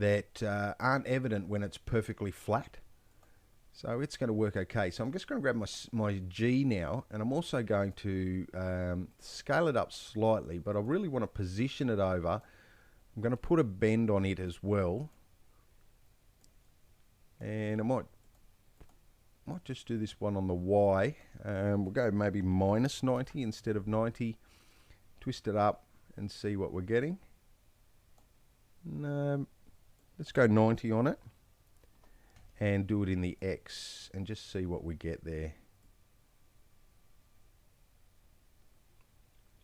that aren't evident when it's perfectly flat. So it's going to work okay. So I'm just going to grab my G now, and I'm also going to scale it up slightly, but I really want to position it over. I'm going to put a bend on it as well. And I might just do this one on the Y. We'll go maybe minus 90 instead of 90. Twist it up and see what we're getting. Let's go 90 on it. And do it in the X and just see what we get there.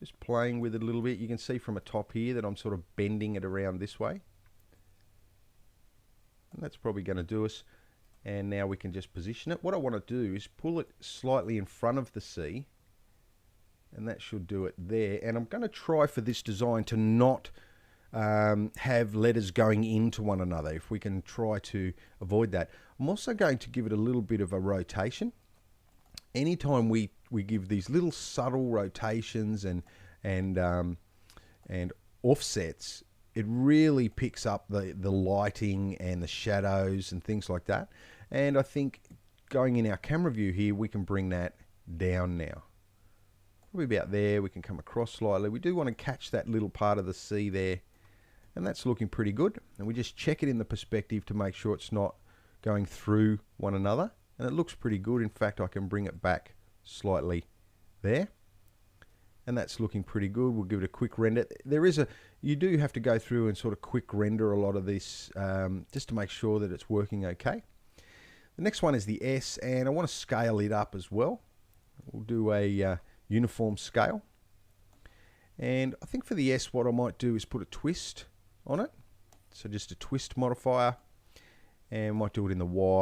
Just playing with it a little bit. You can see from a top here that I'm sort of bending it around this way. And that's probably going to do us. And now we can just position it. What I want to do is pull it slightly in front of the C. And that should do it there. And I'm going to try for this design to not have letters going into one another, if we can try to avoid that. I'm also going to give it a little bit of a rotation. Anytime we give these little subtle rotations and offsets, it really picks up the lighting and the shadows and things like that. And I think going in our camera view here, we can bring that down now. Probably about there. We can come across slightly. We do want to catch that little part of the C there. And that's looking pretty good. And we just check it in the perspective to make sure it's not going through one another. And it looks pretty good. In fact, I can bring it back slightly there. And that's looking pretty good. We'll give it a quick render. You do have to go through and sort of quick render a lot of this just to make sure that it's working okay. The next one is the S, and I want to scale it up as well. We'll do a uniform scale. And I think for the S, what I might do is put a twist on it. So just a twist modifier, and might do it in the Y.